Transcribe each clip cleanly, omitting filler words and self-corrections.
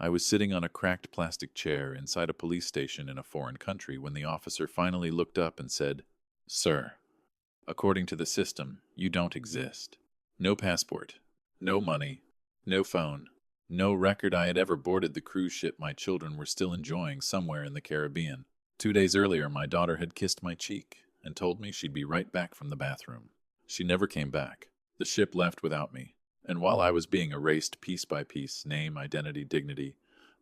I was sitting on a cracked plastic chair inside a police station in a foreign country when the officer finally looked up and said, "Sir, according to the system, you don't exist. No passport, no money, no phone, no record I had ever boarded the cruise ship my children were still enjoying somewhere in the Caribbean. 2 days earlier, my daughter had kissed my cheek and told me she'd be right back from the bathroom. She never came back. The ship left without me. And while I was being erased piece by piece, name, identity, dignity,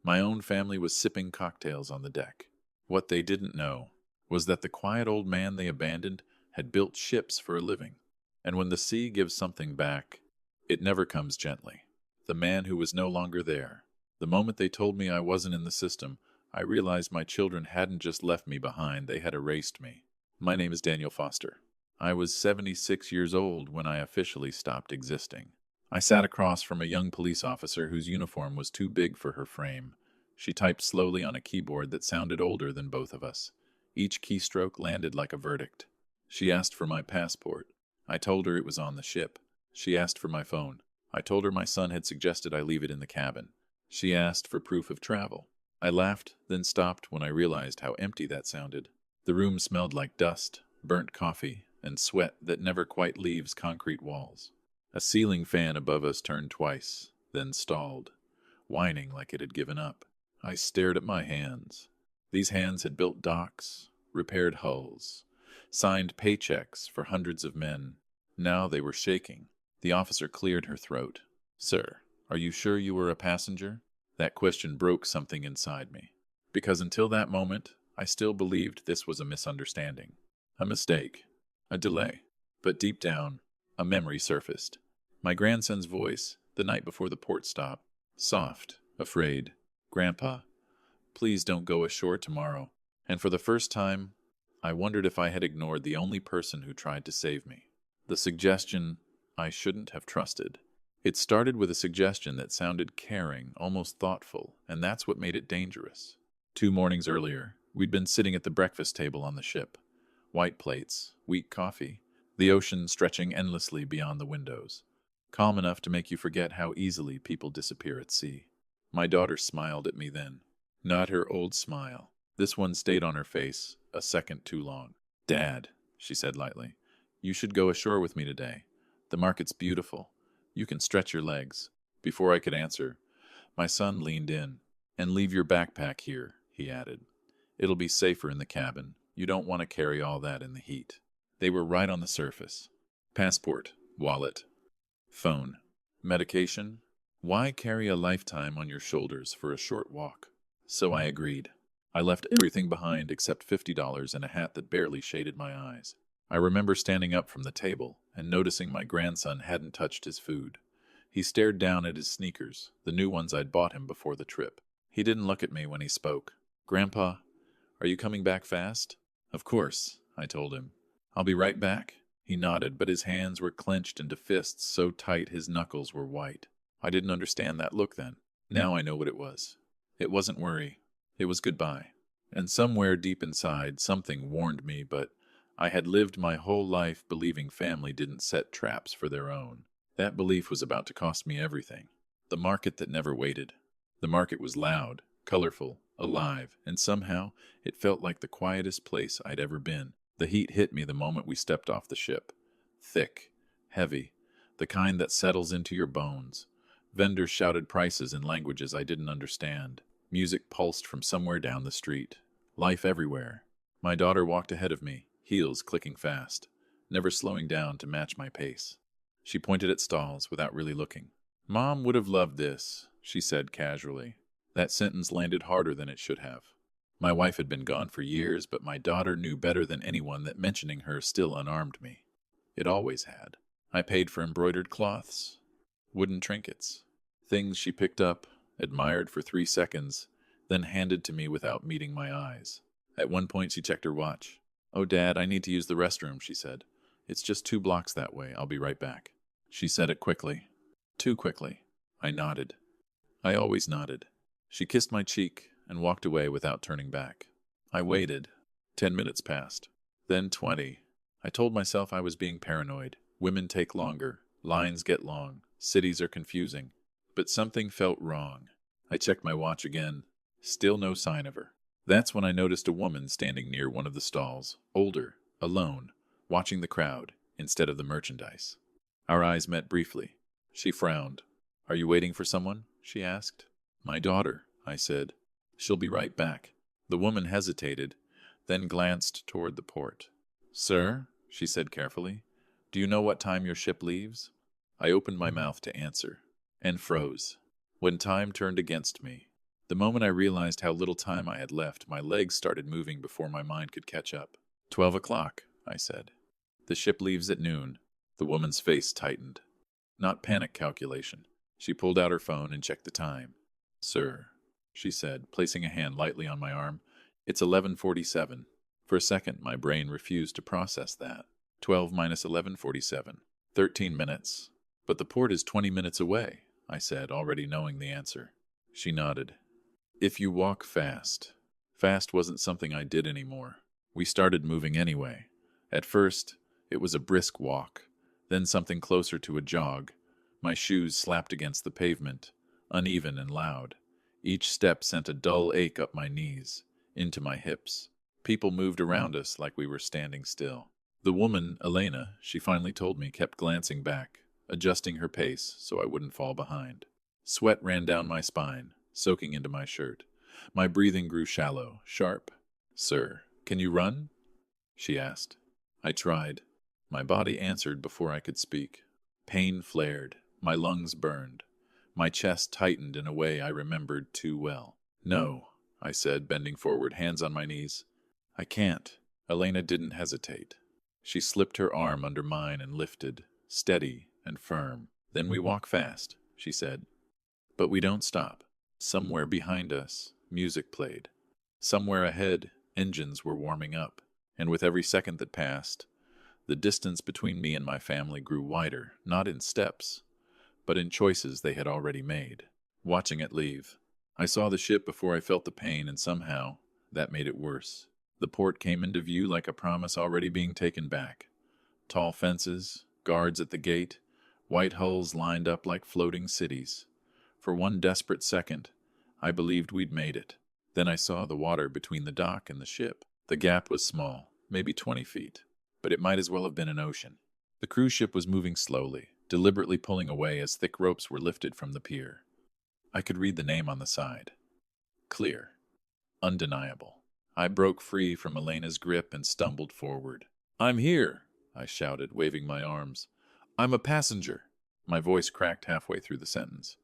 my own family was sipping cocktails on the deck. What they didn't know was that the quiet old man they abandoned had built ships for a living. And when the sea gives something back, it never comes gently. The man who was no longer there. The moment they told me I wasn't in the system, I realized my children hadn't just left me behind, they had erased me. My name is Daniel Foster. I was 76 years old when I officially stopped existing. I sat across from a young police officer whose uniform was too big for her frame. She typed slowly on a keyboard that sounded older than both of us. Each keystroke landed like a verdict. She asked for my passport. I told her it was on the ship. She asked for my phone. I told her my son had suggested I leave it in the cabin. She asked for proof of travel. I laughed, then stopped when I realized how empty that sounded. The room smelled like dust, burnt coffee, and sweat that never quite leaves concrete walls. A ceiling fan above us turned twice, then stalled, whining like it had given up. I stared at my hands. These hands had built docks, repaired hulls, signed paychecks for hundreds of men. Now they were shaking. The officer cleared her throat. "Sir, are you sure you were a passenger?" That question broke something inside me, because until that moment, I still believed this was a misunderstanding, a mistake, a delay. But deep down, a memory surfaced. My grandson's voice, the night before the port stop, soft, afraid. "Grandpa, please don't go ashore tomorrow." And for the first time, I wondered if I had ignored the only person who tried to save me. The suggestion I shouldn't have trusted. It started with a suggestion that sounded caring, almost thoughtful, and that's what made it dangerous. 2 mornings earlier, we'd been sitting at the breakfast table on the ship. White plates, weak coffee, the ocean stretching endlessly beyond the windows. Calm enough to make you forget how easily people disappear at sea. My daughter smiled at me then. Not her old smile. This one stayed on her face a second too long. "Dad," she said lightly, "you should go ashore with me today. The market's beautiful. You can stretch your legs." Before I could answer, my son leaned in. "And leave your backpack here," he added. "It'll be safer in the cabin. You don't want to carry all that in the heat." They were right on the surface. Passport, wallet, phone, medication. Why carry a lifetime on your shoulders for a short walk? So I agreed. I left everything behind except $50 and a hat that barely shaded my eyes. I remember standing up from the table and noticing my grandson hadn't touched his food. He stared down at his sneakers, the new ones I'd bought him before the trip. He didn't look at me when he spoke. "Grandpa, are you coming back fast?" "Of course," I told him. "I'll be right back." He nodded, but his hands were clenched into fists so tight his knuckles were white. I didn't understand that look then. Now I know what it was. It wasn't worry. It was goodbye. And somewhere deep inside, something warned me, but I had lived my whole life believing family didn't set traps for their own. That belief was about to cost me everything. The market that never waited. The market was loud, colorful, alive, and somehow it felt like the quietest place I'd ever been. The heat hit me the moment we stepped off the ship. Thick, heavy, the kind that settles into your bones. Vendors shouted prices in languages I didn't understand. Music pulsed from somewhere down the street. Life everywhere. My daughter walked ahead of me, heels clicking fast, never slowing down to match my pace. She pointed at stalls without really looking. "Mom would have loved this," she said casually. That sentence landed harder than it should have. My wife had been gone for years, but my daughter knew better than anyone that mentioning her still unarmed me. It always had. I paid for embroidered cloths, wooden trinkets, things she picked up, admired for 3 seconds, then handed to me without meeting my eyes. At one point she checked her watch. "Oh, Dad, I need to use the restroom," she said. "It's just 2 blocks that way. I'll be right back." She said it quickly. Too quickly. I nodded. I always nodded. She kissed my cheek and walked away without turning back. I waited. 10 minutes passed. Then 20. I told myself I was being paranoid. Women take longer. Lines get long. Cities are confusing. But something felt wrong. I checked my watch again. Still no sign of her. That's when I noticed a woman standing near one of the stalls, older, alone, watching the crowd instead of the merchandise. Our eyes met briefly. She frowned. "Are you waiting for someone?" she asked. "My daughter," I said. "She'll be right back." The woman hesitated, then glanced toward the port. "Sir," she said carefully, "do you know what time your ship leaves?" I opened my mouth to answer, and froze. When time turned against me, the moment I realized how little time I had left, my legs started moving before my mind could catch up. 12 o'clock, I said. "The ship leaves at noon." The woman's face tightened. Not panic calculation. She pulled out her phone and checked the time. "Sir," she said, placing a hand lightly on my arm, "it's 11:47. For a second, my brain refused to process that. 12 minus 11:47. 13 minutes. "But the port is 20 minutes away," I said, already knowing the answer. She nodded. "If you walk fast." Fast wasn't something I did anymore. We started moving anyway. At first, it was a brisk walk, then something closer to a jog. My shoes slapped against the pavement, uneven and loud. Each step sent a dull ache up my knees, into my hips. People moved around us like we were standing still. The woman, Elena, she finally told me, kept glancing back, adjusting her pace so I wouldn't fall behind. Sweat ran down my spine, soaking into my shirt. My breathing grew shallow, sharp. "Sir, can you run?" she asked. I tried. My body answered before I could speak. Pain flared. My lungs burned. My chest tightened in a way I remembered too well. "No," I said, bending forward, hands on my knees. "I can't." Elena didn't hesitate. She slipped her arm under mine and lifted, steady and firm. "Then we walk fast," she said. But we don't stop. Somewhere behind us, music played. Somewhere ahead, engines were warming up. And with every second that passed, the distance between me and my family grew wider, not in steps, but in choices they had already made. Watching it leave, I saw the ship before I felt the pain, and somehow that made it worse. The port came into view like a promise already being taken back. Tall fences, guards at the gate, white hulls lined up like floating cities. For one desperate second, I believed we'd made it. Then I saw the water between the dock and the ship. The gap was small, maybe 20 feet, but it might as well have been an ocean. The cruise ship was moving slowly, deliberately pulling away as thick ropes were lifted from the pier. I could read the name on the side. Clear. Undeniable. I broke free from Elena's grip and stumbled forward. "I'm here," I shouted, waving my arms. "I'm a passenger." My voice cracked halfway through the sentence.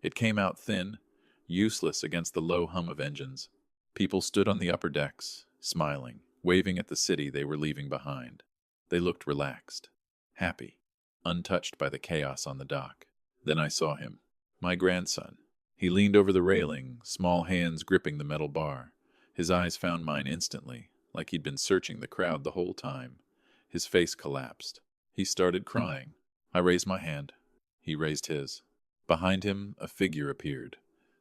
It came out thin, useless against the low hum of engines. People stood on the upper decks, smiling, waving at the city they were leaving behind. They looked relaxed, happy, untouched by the chaos on the dock. Then I saw him, my grandson. He leaned over the railing, small hands gripping the metal bar. His eyes found mine instantly, like he'd been searching the crowd the whole time. His face collapsed. He started crying. I raised my hand. He raised his. Behind him, a figure appeared.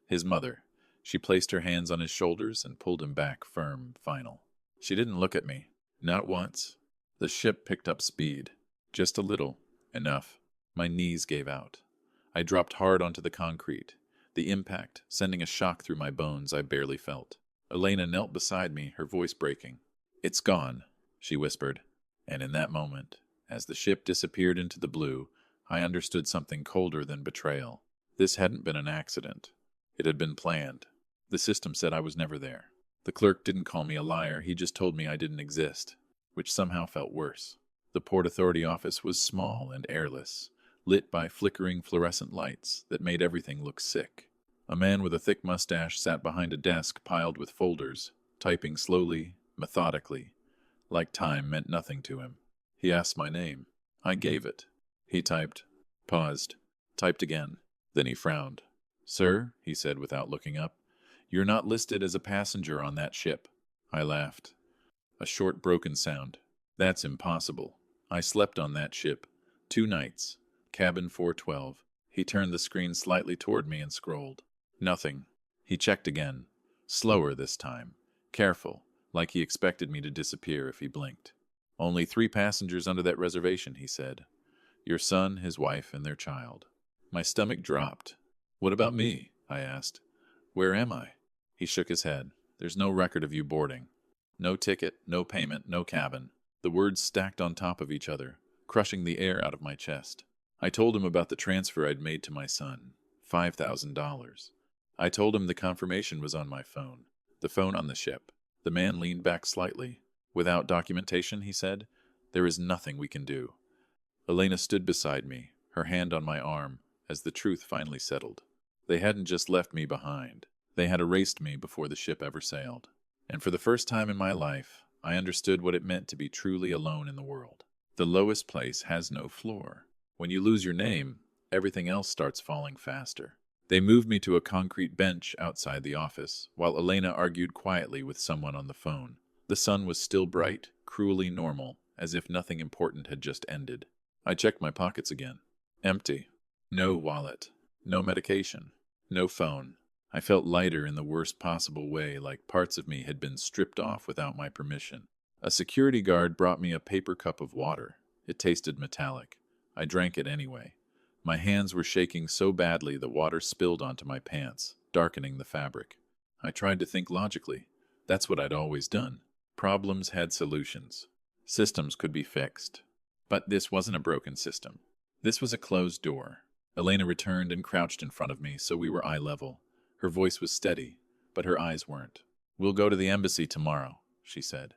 His mother. She placed her hands on his shoulders and pulled him back, firm, final. She didn't look at me. Not once. The ship picked up speed. Just a little. Enough. My knees gave out. I dropped hard onto the concrete, the impact sending a shock through my bones I barely felt. Elena knelt beside me, her voice breaking. "It's gone," she whispered. And in that moment, as the ship disappeared into the blue, I understood something colder than betrayal. This hadn't been an accident. It had been planned. The system said I was never there. The clerk didn't call me a liar, he just told me I didn't exist, which somehow felt worse. The Port Authority office was small and airless, lit by flickering fluorescent lights that made everything look sick. A man with a thick mustache sat behind a desk piled with folders, typing slowly, methodically, like time meant nothing to him. He asked my name. I gave it. He typed, paused, typed again. Then he frowned. "Sir," he said without looking up, "you're not listed as a passenger on that ship." I laughed. A short broken sound. "That's impossible. I slept on that ship. 2 nights. Cabin 412. He turned the screen slightly toward me and scrolled. Nothing. He checked again. Slower this time. Careful, like he expected me to disappear if he blinked. "Only 3 passengers under that reservation," he said. "Your son, his wife, and their child." My stomach dropped. "What about me?" I asked. Where am I? He shook his head. There's no record of you boarding. No ticket, no payment, no cabin. The words stacked on top of each other, crushing the air out of my chest. I told him about the transfer I'd made to my son. $5,000. I told him the confirmation was on my phone. The phone on the ship. The man leaned back slightly. Without documentation, he said, there is nothing we can do. Elena stood beside me, her hand on my arm, as the truth finally settled. They hadn't just left me behind. They had erased me before the ship ever sailed. And for the first time in my life, I understood what it meant to be truly alone in the world. The lowest place has no floor. When you lose your name, everything else starts falling faster. They moved me to a concrete bench outside the office, while Elena argued quietly with someone on the phone. The sun was still bright, cruelly normal, as if nothing important had just ended. I checked my pockets again. Empty. No wallet. No medication. No phone. I felt lighter in the worst possible way, like parts of me had been stripped off without my permission. A security guard brought me a paper cup of water. It tasted metallic. I drank it anyway. My hands were shaking so badly the water spilled onto my pants, darkening the fabric. I tried to think logically. That's what I'd always done. Problems had solutions. Systems could be fixed. But this wasn't a broken system. This was a closed door. Elena returned and crouched in front of me, so we were eye level. Her voice was steady, but her eyes weren't. "We'll go to the embassy tomorrow," she said.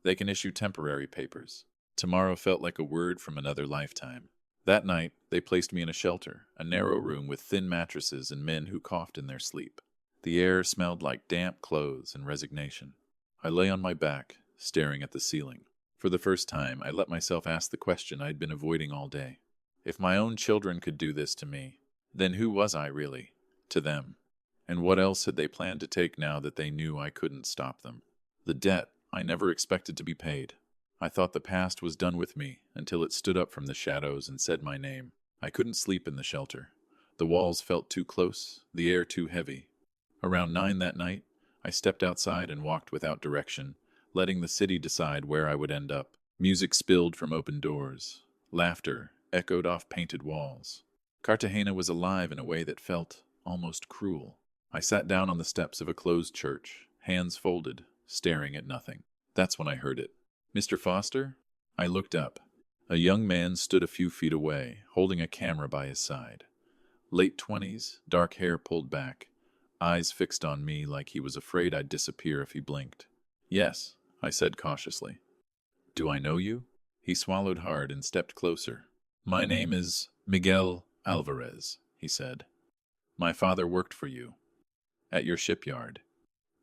"They can issue temporary papers." Tomorrow felt like a word from another lifetime. That night, they placed me in a shelter, a narrow room with thin mattresses and men who coughed in their sleep. The air smelled like damp clothes and resignation. I lay on my back, staring at the ceiling. For the first time, I let myself ask the question I'd been avoiding all day. If my own children could do this to me, then who was I really, to them? And what else had they planned to take now that they knew I couldn't stop them? The debt I never expected to be paid. I thought the past was done with me until it stood up from the shadows and said my name. I couldn't sleep in the shelter. The walls felt too close, the air too heavy. Around 9 that night, I stepped outside and walked without direction, letting the city decide where I would end up. Music spilled from open doors. Laughter echoed off painted walls. Cartagena was alive in a way that felt almost cruel. I sat down on the steps of a closed church, hands folded, staring at nothing. That's when I heard it. "Mr. Foster?" I looked up. A young man stood a few feet away, holding a camera by his side. Late 20s, dark hair pulled back, eyes fixed on me like he was afraid I'd disappear if he blinked. "Yes," I said cautiously. "Do I know you?" He swallowed hard and stepped closer. "My name is Miguel Alvarez," he said. "My father worked for you. At your shipyard.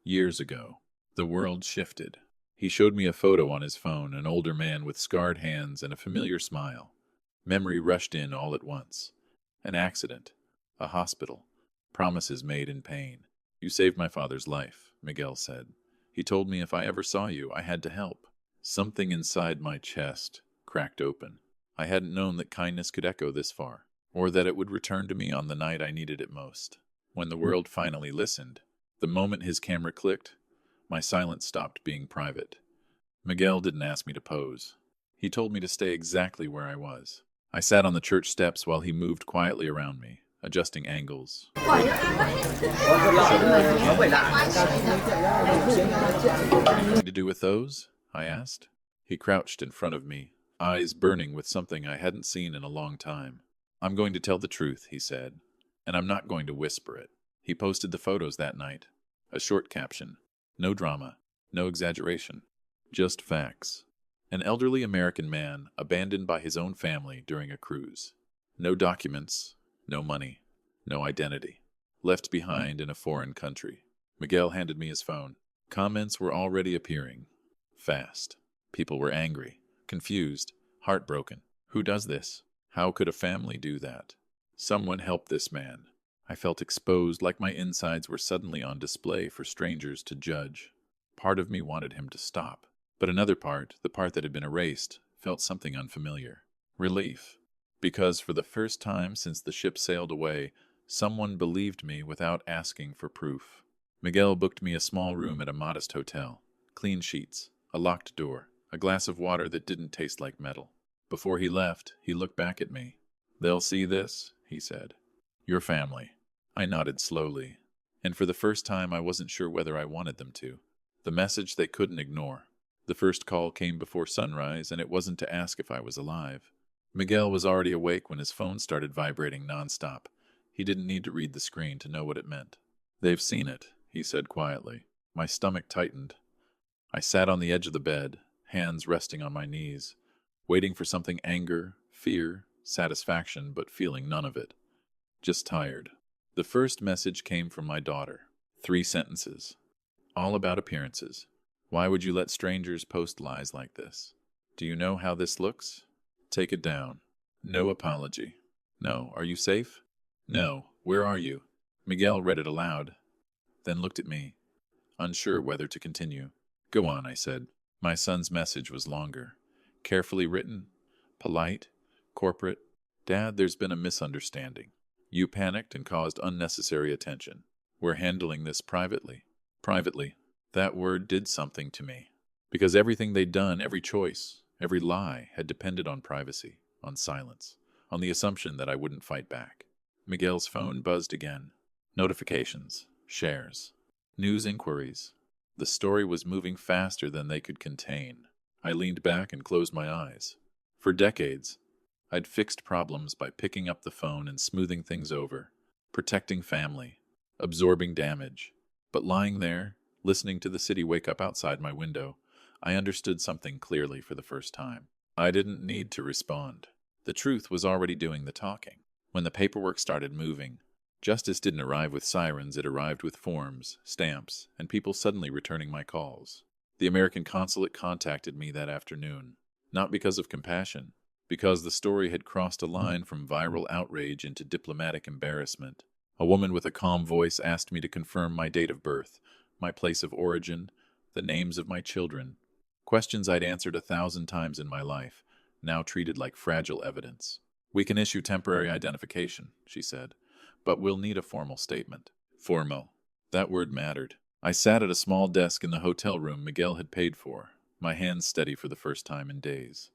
Years ago. The world shifted." He showed me a photo on his phone, an older man with scarred hands and a familiar smile. Memory rushed in all at once. An accident. A hospital. Promises made in pain. "You saved my father's life," Miguel said. "He told me if I ever saw you, I had to help." Something inside my chest cracked open. I hadn't known that kindness could echo this far, or that it would return to me on the night I needed it most. When the world finally listened, the moment his camera clicked, my silence stopped being private. Miguel didn't ask me to pose. He told me to stay exactly where I was. I sat on the church steps while he moved quietly around me, adjusting angles. "Anything to do with those?" I asked. He crouched in front of me, eyes burning with something I hadn't seen in a long time. "I'm going to tell the truth," he said, "and I'm not going to whisper it." He posted the photos that night. A short caption. No drama, no exaggeration, just facts. An elderly American man abandoned by his own family during a cruise. No documents, no money, no identity. Left behind in a foreign country. Miguel handed me his phone. Comments were already appearing. Fast. People were angry, confused, heartbroken. Who does this? How could a family do that? Someone help this man. I felt exposed, like my insides were suddenly on display for strangers to judge. Part of me wanted him to stop, but another part, the part that had been erased, felt something unfamiliar. Relief. Because for the first time since the ship sailed away, someone believed me without asking for proof. Miguel booked me a small room at a modest hotel. Clean sheets, a locked door, a glass of water that didn't taste like metal. Before he left, he looked back at me. "They'll see this," he said. "Your family." I nodded slowly. And for the first time, I wasn't sure whether I wanted them to. The message they couldn't ignore. The first call came before sunrise, and it wasn't to ask if I was alive. Miguel was already awake when his phone started vibrating nonstop. He didn't need to read the screen to know what it meant. "They've seen it," he said quietly. My stomach tightened. I sat on the edge of the bed, hands resting on my knees, waiting for something: anger, fear, satisfaction, but feeling none of it. Just tired. The first message came from my daughter. 3 sentences. All about appearances. "Why would you let strangers post lies like this? Do you know how this looks? Take it down. No apology. No. Are you safe? No. Where are you?" Miguel read it aloud, then looked at me, unsure whether to continue. "Go on," I said. My son's message was longer. Carefully written, polite, corporate. "Dad, there's been a misunderstanding. You panicked and caused unnecessary attention. We're handling this privately." Privately. That word did something to me. Because everything they'd done, every choice, every lie, had depended on privacy, on silence, on the assumption that I wouldn't fight back. Miguel's phone buzzed again. Notifications, shares, news inquiries. The story was moving faster than they could contain. I leaned back and closed my eyes. For decades, I'd fixed problems by picking up the phone and smoothing things over, protecting family, absorbing damage. But lying there, listening to the city wake up outside my window, I understood something clearly for the first time. I didn't need to respond. The truth was already doing the talking. When the paperwork started moving, justice didn't arrive with sirens, it arrived with forms, stamps, and people suddenly returning my calls. The American consulate contacted me that afternoon, not because of compassion, because the story had crossed a line from viral outrage into diplomatic embarrassment. A woman with a calm voice asked me to confirm my date of birth, my place of origin, the names of my children. Questions I'd answered 1,000 times in my life, now treated like fragile evidence. "We can issue temporary identification," she said, "but we'll need a formal statement." Formal. That word mattered. I sat at a small desk in the hotel room Miguel had paid for, my hands steady for the first time in days.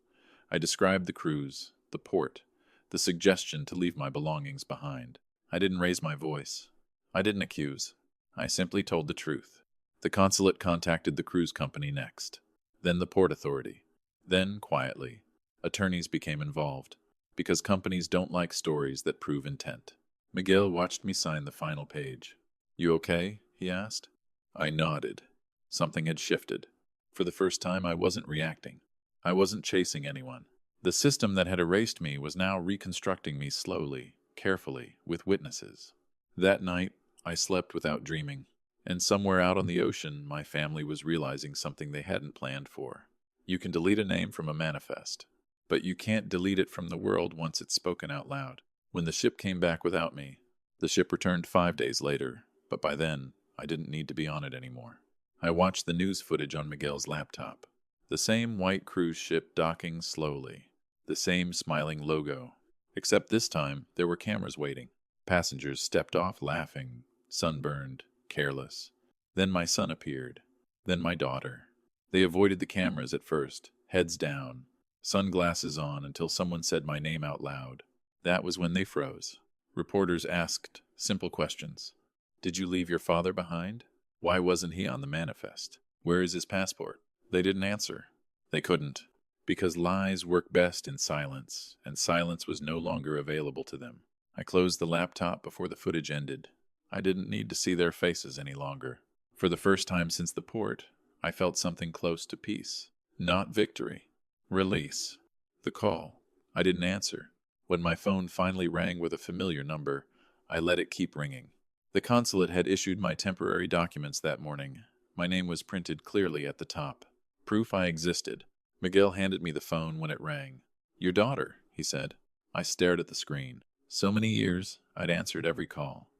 I described the cruise, the port, the suggestion to leave my belongings behind. I didn't raise my voice. I didn't accuse. I simply told the truth. The consulate contacted the cruise company next, then the port authority. Then, quietly, attorneys became involved, because companies don't like stories that prove intent. Miguel watched me sign the final page. "You okay?" he asked. I nodded. Something had shifted. For the first time, I wasn't reacting. I wasn't chasing anyone. The system that had erased me was now reconstructing me slowly, carefully, with witnesses. That night, I slept without dreaming. And somewhere out on the ocean, my family was realizing something they hadn't planned for. You can delete a name from a manifest, but you can't delete it from the world once it's spoken out loud. When the ship came back without me, the ship returned 5 days later, but by then, I didn't need to be on it anymore. I watched the news footage on Miguel's laptop. The same white cruise ship docking slowly. The same smiling logo. Except this time, there were cameras waiting. Passengers stepped off laughing, sunburned, careless. Then my son appeared. Then my daughter. They avoided the cameras at first, heads down, sunglasses on, until someone said my name out loud. That was when they froze. Reporters asked simple questions. Did you leave your father behind? Why wasn't he on the manifest? Where is his passport? They didn't answer. They couldn't. Because lies work best in silence, and silence was no longer available to them. I closed the laptop before the footage ended. I didn't need to see their faces any longer. For the first time since the port, I felt something close to peace. Not victory. Release. The call. I didn't answer. When my phone finally rang with a familiar number, I let it keep ringing. The consulate had issued my temporary documents that morning. My name was printed clearly at the top. Proof I existed. Miguel handed me the phone when it rang. Your daughter, he said. I stared at the screen. So many years, I'd answered every call.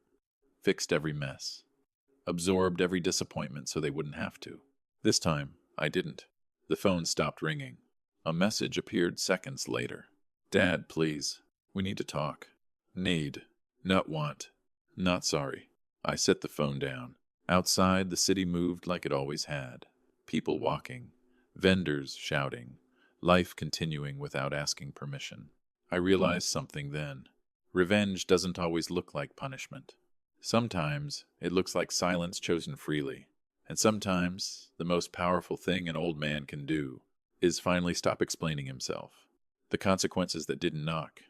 Fixed every mess. Absorbed every disappointment so they wouldn't have to. This time, I didn't. The phone stopped ringing. A message appeared seconds later. Dad, please. We need to talk. Need. Not want. Not sorry. I set the phone down. Outside, the city moved like it always had. People walking. Vendors shouting. Life continuing without asking permission. I realized something then. Revenge doesn't always look like punishment. Sometimes it looks like silence chosen freely, and sometimes the most powerful thing an old man can do is finally stop explaining himself. The consequences that didn't knock.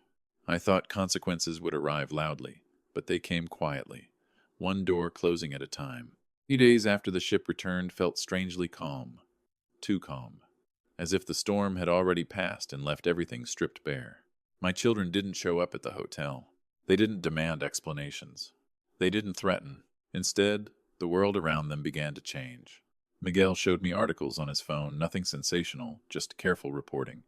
I thought consequences would arrive loudly, but they came quietly, one door closing at a time. 3 days after the ship returned felt strangely calm, too calm, as if the storm had already passed and left everything stripped bare. My children didn't show up at the hotel. They didn't demand explanations. They didn't threaten. Instead, the world around them began to change. Miguel showed me articles on his phone, nothing sensational, just careful reporting.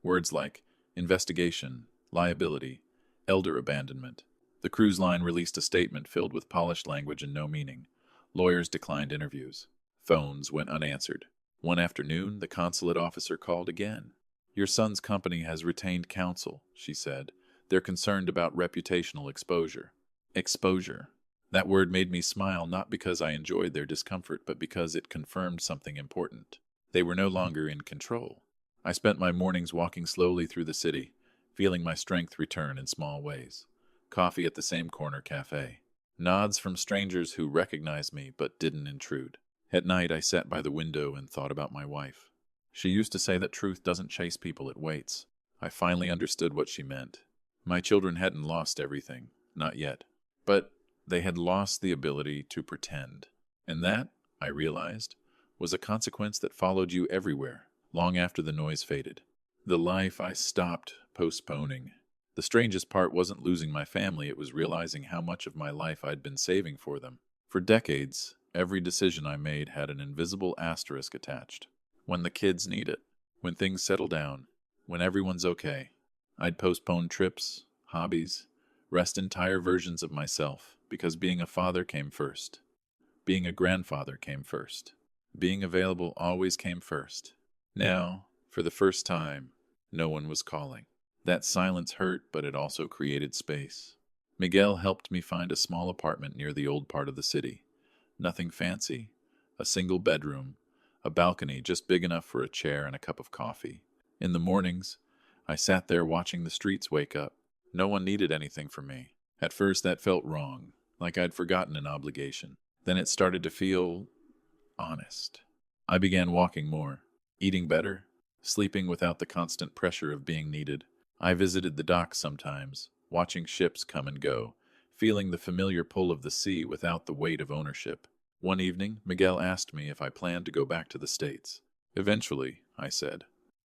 Words like investigation, liability, elder abandonment. The cruise line released a statement filled with polished language and no meaning. Lawyers declined interviews. Phones went unanswered. One afternoon, the consulate officer called again. "Your son's company has retained counsel," she said. "They're concerned about reputational exposure." Exposure. That word made me smile, not because I enjoyed their discomfort, but because it confirmed something important. They were no longer in control. I spent my mornings walking slowly through the city, feeling my strength return in small ways. Coffee at the same corner cafe. Nods from strangers who recognized me but didn't intrude. At night, I sat by the window and thought about my wife. She used to say that truth doesn't chase people, it waits. I finally understood what she meant. My children hadn't lost everything, not yet. But they had lost the ability to pretend. And that, I realized, was a consequence that followed you everywhere, long after the noise faded. The life I stopped postponing. The strangest part wasn't losing my family, it was realizing how much of my life I'd been saving for them. For decades, every decision I made had an invisible asterisk attached. When the kids need it, when things settle down, when everyone's okay, I'd postpone trips, hobbies, rest entire versions of myself, because being a father came first. Being a grandfather came first. Being available always came first. Now, for the first time, no one was calling. That silence hurt, but it also created space. Miguel helped me find a small apartment near the old part of the city. Nothing fancy. A single bedroom, a balcony just big enough for a chair and a cup of coffee. In the mornings, I sat there watching the streets wake up. No one needed anything from me. At first, that felt wrong, like I'd forgotten an obligation. Then it started to feel honest. I began walking more, eating better, sleeping without the constant pressure of being needed. I visited the docks sometimes, watching ships come and go, feeling the familiar pull of the sea without the weight of ownership. One evening, Miguel asked me if I planned to go back to the States. Eventually, I said.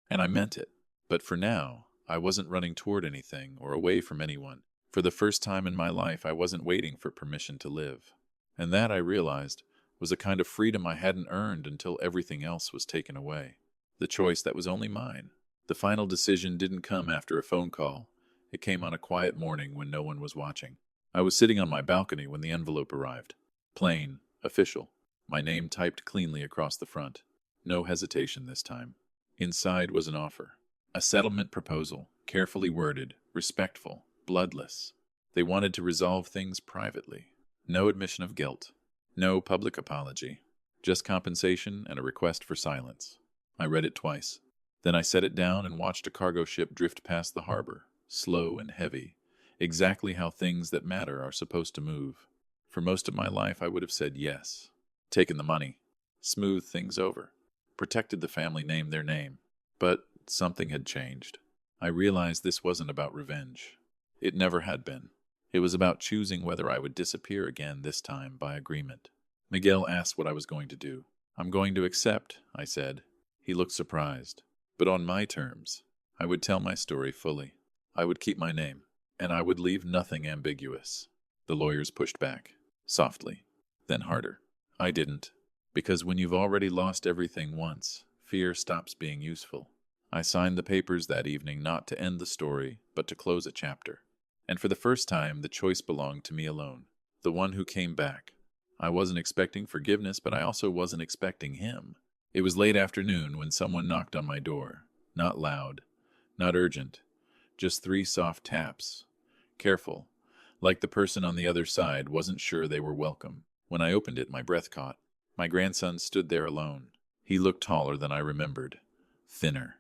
And I meant it. But for now, I wasn't running toward anything or away from anyone. For the first time in my life, I wasn't waiting for permission to live. And that, I realized, was a kind of freedom I hadn't earned until everything else was taken away. The choice that was only mine. The final decision didn't come after a phone call. It came on a quiet morning when no one was watching. I was sitting on my balcony when the envelope arrived. Plain, official. My name typed cleanly across the front. No hesitation this time. Inside was an offer. A settlement proposal, carefully worded, respectful, bloodless. They wanted to resolve things privately. No admission of guilt. No public apology. Just compensation and a request for silence. I read it twice. Then I set it down and watched a cargo ship drift past the harbor, slow and heavy, exactly how things that matter are supposed to move. For most of my life, I would have said yes, taken the money, smoothed things over, protected the family name their name. But something had changed. I realized this wasn't about revenge. It never had been. It was about choosing whether I would disappear again, this time by agreement. Miguel asked what I was going to do. "I'm going to accept," I said. He looked surprised. "But on my terms. I would tell my story fully. I would keep my name. And I would leave nothing ambiguous." The lawyers pushed back, softly, then harder. I didn't. Because when you've already lost everything once, fear stops being useful. I signed the papers that evening, not to end the story, but to close a chapter. And for the first time, the choice belonged to me alone. The one who came back. I wasn't expecting forgiveness, but I also wasn't expecting him. It was late afternoon when someone knocked on my door. Not loud, not urgent, just 3 soft taps. Careful, like the person on the other side wasn't sure they were welcome. When I opened it, my breath caught. My grandson stood there alone. He looked taller than I remembered. Thinner.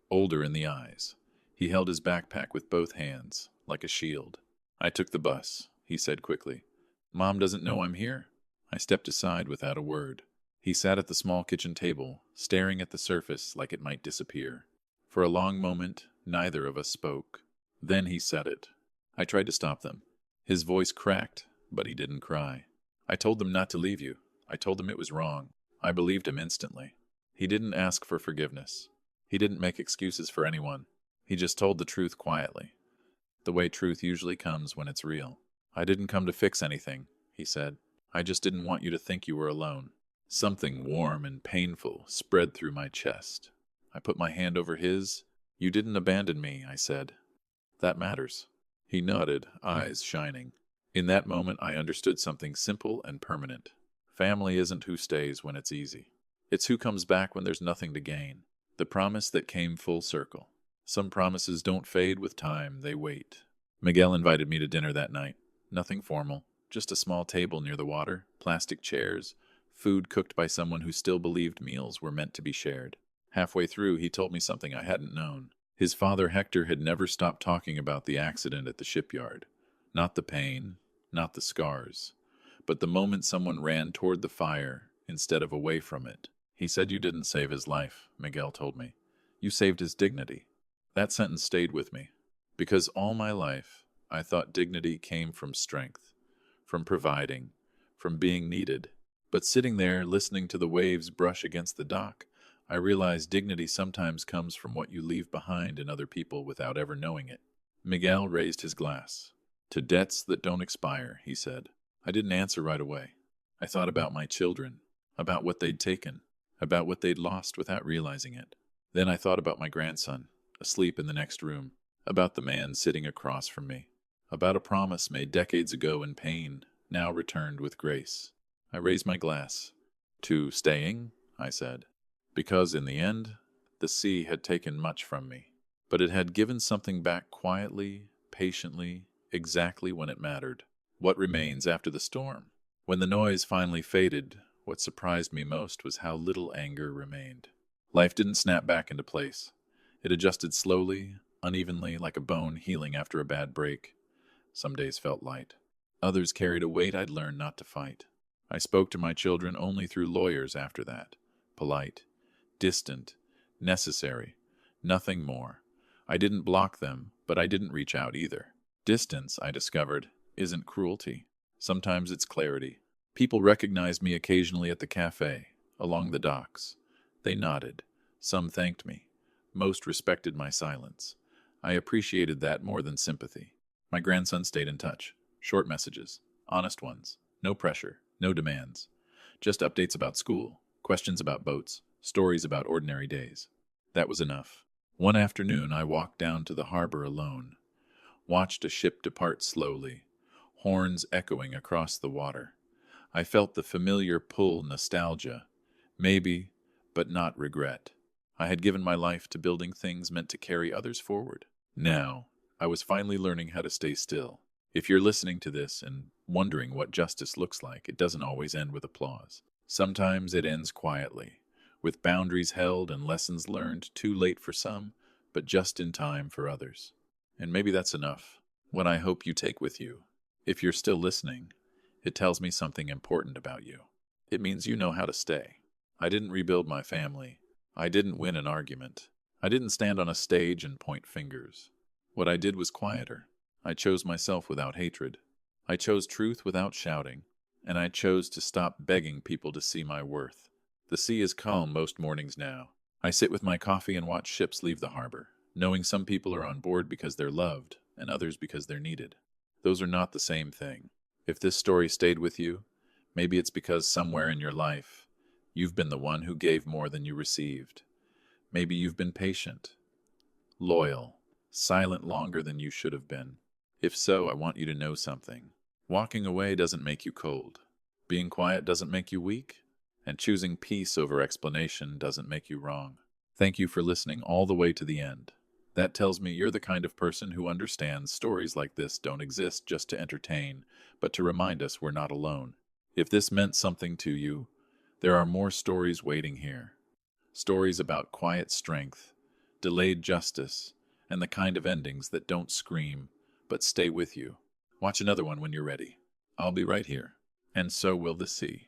Older in the eyes. He held his backpack with both hands, like a shield. "I took the bus," he said quickly. Mom doesn't know I'm here. I stepped aside without a word. He sat at the small kitchen table, staring at the surface like it might disappear. For a long moment, neither of us spoke. Then he said it. I tried to stop them. His voice cracked, but he didn't cry. I told them not to leave you. I told them it was wrong. I believed him instantly. He didn't ask for forgiveness. He didn't make excuses for anyone. He just told the truth quietly, the way truth usually comes when it's real. I didn't come to fix anything, he said. I just didn't want you to think you were alone. Something warm and painful spread through my chest. I put my hand over his. You didn't abandon me, I said. That matters. He nodded, eyes shining. In that moment, I understood something simple and permanent. Family isn't who stays when it's easy. It's who comes back when there's nothing to gain. The promise that came full circle. Some promises don't fade with time, they wait. Miguel invited me to dinner that night. Nothing formal, just a small table near the water, plastic chairs, food cooked by someone who still believed meals were meant to be shared. Halfway through, he told me something I hadn't known. His father, Hector, had never stopped talking about the accident at the shipyard. Not the pain, not the scars, but the moment someone ran toward the fire instead of away from it. He said you didn't save his life, Miguel told me. You saved his dignity. That sentence stayed with me, because all my life I thought dignity came from strength, from providing, from being needed. But sitting there, listening to the waves brush against the dock, I realized dignity sometimes comes from what you leave behind in other people without ever knowing it. Miguel raised his glass. To debts that don't expire, he said. I didn't answer right away. I thought about my children, about what they'd taken, about what they'd lost without realizing it. Then I thought about my grandson, asleep in the next room, about the man sitting across from me, about a promise made decades ago in pain, now returned with grace. I raised my glass. To staying, I said, because in the end, the sea had taken much from me, but it had given something back quietly, patiently, exactly when it mattered. What remains after the storm? When the noise finally faded, what surprised me most was how little anger remained. Life didn't snap back into place. It adjusted slowly, unevenly, like a bone healing after a bad break. Some days felt light. Others carried a weight I'd learned not to fight. I spoke to my children only through lawyers after that. Polite, distant, necessary, nothing more. I didn't block them, but I didn't reach out either. Distance, I discovered, isn't cruelty. Sometimes it's clarity. People recognized me occasionally at the cafe, along the docks. They nodded. Some thanked me. Most respected my silence. I appreciated that more than sympathy. My grandson stayed in touch. Short messages. Honest ones. No pressure. No demands. Just updates about school. Questions about boats. Stories about ordinary days. That was enough. One afternoon, I walked down to the harbor alone. Watched a ship depart slowly. Horns echoing across the water. I felt the familiar pull nostalgia. Maybe, but not regret. I had given my life to building things meant to carry others forward. Now, I was finally learning how to stay still. If you're listening to this and wondering what justice looks like, it doesn't always end with applause. Sometimes it ends quietly, with boundaries held and lessons learned, too late for some, but just in time for others. And maybe that's enough. What I hope you take with you. If you're still listening, it tells me something important about you. It means you know how to stay. I didn't rebuild my family. I didn't win an argument. I didn't stand on a stage and point fingers. What I did was quieter. I chose myself without hatred. I chose truth without shouting. And I chose to stop begging people to see my worth. The sea is calm most mornings now. I sit with my coffee and watch ships leave the harbor, knowing some people are on board because they're loved, and others because they're needed. Those are not the same thing. If this story stayed with you, maybe it's because somewhere in your life, you've been the one who gave more than you received. Maybe you've been patient, loyal, silent longer than you should have been. If so, I want you to know something. Walking away doesn't make you cold. Being quiet doesn't make you weak. And choosing peace over explanation doesn't make you wrong. Thank you for listening all the way to the end. That tells me you're the kind of person who understands stories like this don't exist just to entertain, but to remind us we're not alone. If this meant something to you, there are more stories waiting here. Stories about quiet strength, delayed justice, and the kind of endings that don't scream, but stay with you. Watch another one when you're ready. I'll be right here. And so will the sea.